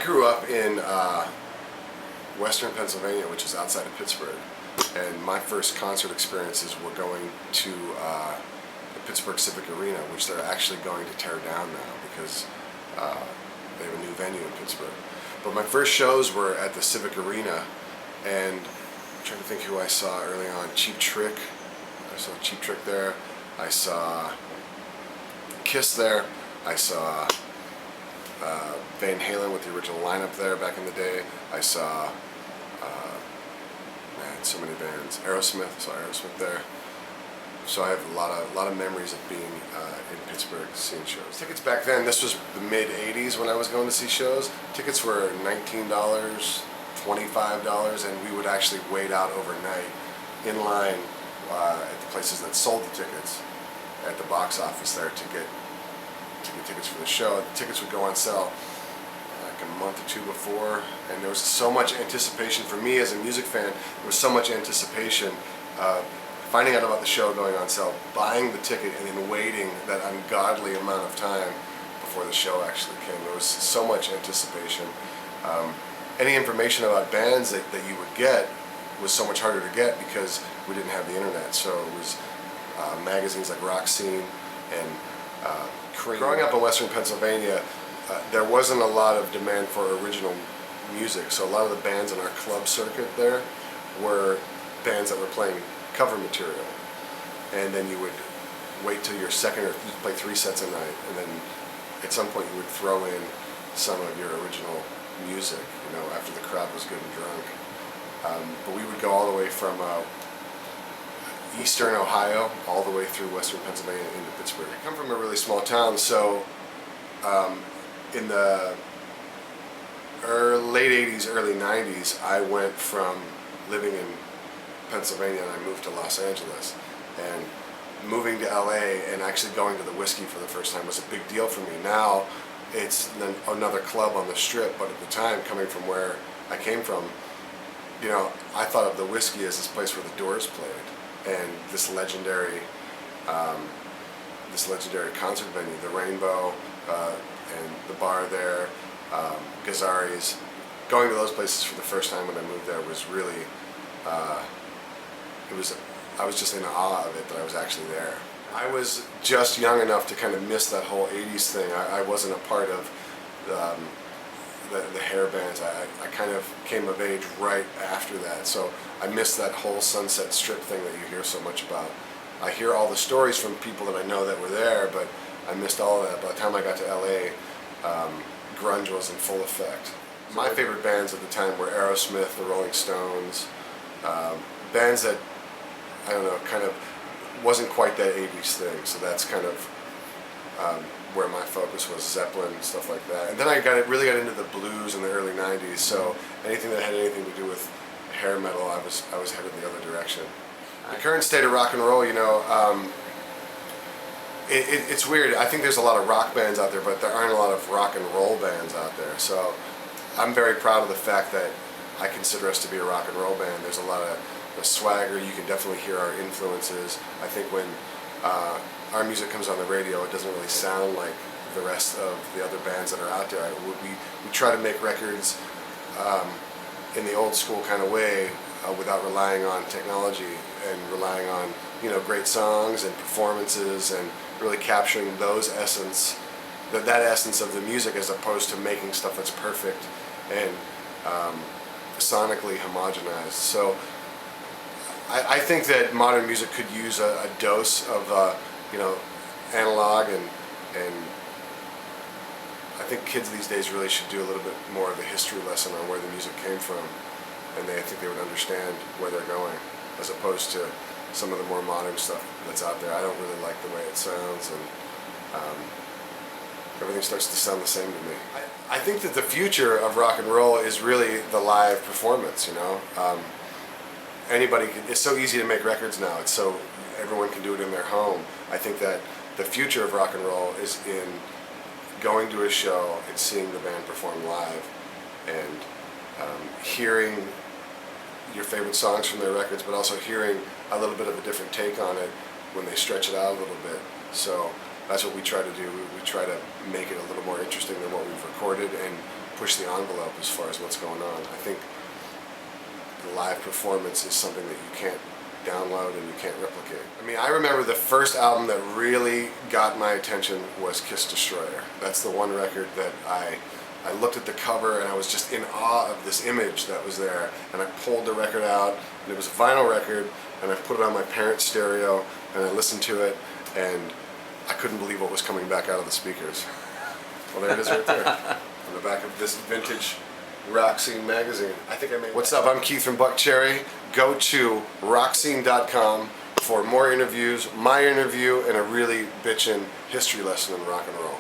grew up in Western Pennsylvania, which is outside of Pittsburgh, and my first concert experiences were going to the Pittsburgh Civic Arena, which they're actually going to tear down now because they have a new venue in Pittsburgh. But my first shows were at the Civic Arena, and I'm trying to think who I saw early on. Cheap Trick. I saw Cheap Trick there. I saw Kieth there. I saw Van Halen with the original lineup there back in the day. I saw man, so many bands. Aerosmith. Saw Aerosmith there. So I have a lot of memories of being in Pittsburgh seeing shows. Tickets back then, this was the mid '80s when I was going to see shows. Tickets were $19, $25, and we would actually wait out overnight in line at the places that sold the tickets at the box office there to get tickets for the show. The tickets would go on sale like a month or two before, and there was so much anticipation for me as a music fan. There was so much anticipation. Finding out about the show going on sale, buying the ticket, and then waiting that ungodly amount of time before the show actually came. There was so much anticipation. Any information about bands that you would get was so much harder to get because we didn't have the internet. So it was magazines like Rock Scene and growing up in Western Pennsylvania, there wasn't a lot of demand for original music. So a lot of the bands in our club circuit there were bands that were playing cover material, and then you would wait till your second, or you'd play 3 sets a night, and then at some point you would throw in some of your original music, you know, after the crowd was good and drunk. But we would go all the way from eastern Ohio all the way through western Pennsylvania into Pittsburgh. I come from a really small town, so in the late 80s, early 90s, I went from living in Pennsylvania and I moved to Los Angeles, and moving to LA and actually going to the Whiskey for the first time was a big deal for me. Now it's another club on the Strip, but at the time, coming from where I came from, you know, I thought of the Whiskey as this place where the Doors played, and this legendary concert venue, the Rainbow, and the bar there, Gazzari's. Going to those places for the first time when I moved there was really I was just in awe of it that I was actually there. I was just young enough to kind of miss that whole 80s thing. I wasn't a part of the hair bands. I kind of came of age right after that, so I missed that whole Sunset Strip thing that you hear so much about. I hear all the stories from people that I know that were there, but I missed all of that. By the time I got to LA, grunge was in full effect. My favorite bands at the time were Aerosmith, the Rolling Stones, bands that, I don't know, kind of wasn't quite that 80s thing, so that's kind of where my focus was, Zeppelin, stuff like that. And then I really got into the blues in the early 90s, so anything that had anything to do with hair metal, I was headed the other direction. The current state of rock and roll, you know, it's weird. I think there's a lot of rock bands out there, but there aren't a lot of rock and roll bands out there, so I'm very proud of the fact that I consider us to be a rock and roll band. There's a lot of the swagger. You can definitely hear our influences. I think when our music comes on the radio, it doesn't really sound like the rest of the other bands that are out there. We try to make records in the old school kind of way, without relying on technology and relying on, you know, great songs and performances, and really capturing those essence, that essence of the music, as opposed to making stuff that's perfect and sonically homogenized. So I think that modern music could use a dose of you know, analog, and I think kids these days really should do a little bit more of a history lesson on where the music came from, and I think they would understand where they're going, as opposed to some of the more modern stuff that's out there. I don't really like the way it sounds, and everything starts to sound the same to me. I think that the future of rock and roll is really the live performance, you know. Anybody it's so easy to make records now. It's so everyone can do it in their home. I think that the future of rock and roll is in going to a show and seeing the band perform live, and hearing your favorite songs from their records, but also hearing a little bit of a different take on it when they stretch it out a little bit. So that's what we try to do. We try to make it a little more interesting than what we've recorded, and push the envelope as far as what's going on. I think the live performance is something that you can't download and you can't replicate. I mean, I remember the first album that really got my attention was Kiss Destroyer. That's the one record that I looked at the cover and I was just in awe of this image that was there, and I pulled the record out, and it was a vinyl record, and I put it on my parents' stereo and I listened to it, and I couldn't believe what was coming back out of the speakers. Well, there it is right there on the back of this vintage rock scene magazine. I think I made. What's up? I'm Kieth from Buckcherry. Go to rockscene.com for more interviews, my interview, and a really bitchin' history lesson in rock and roll.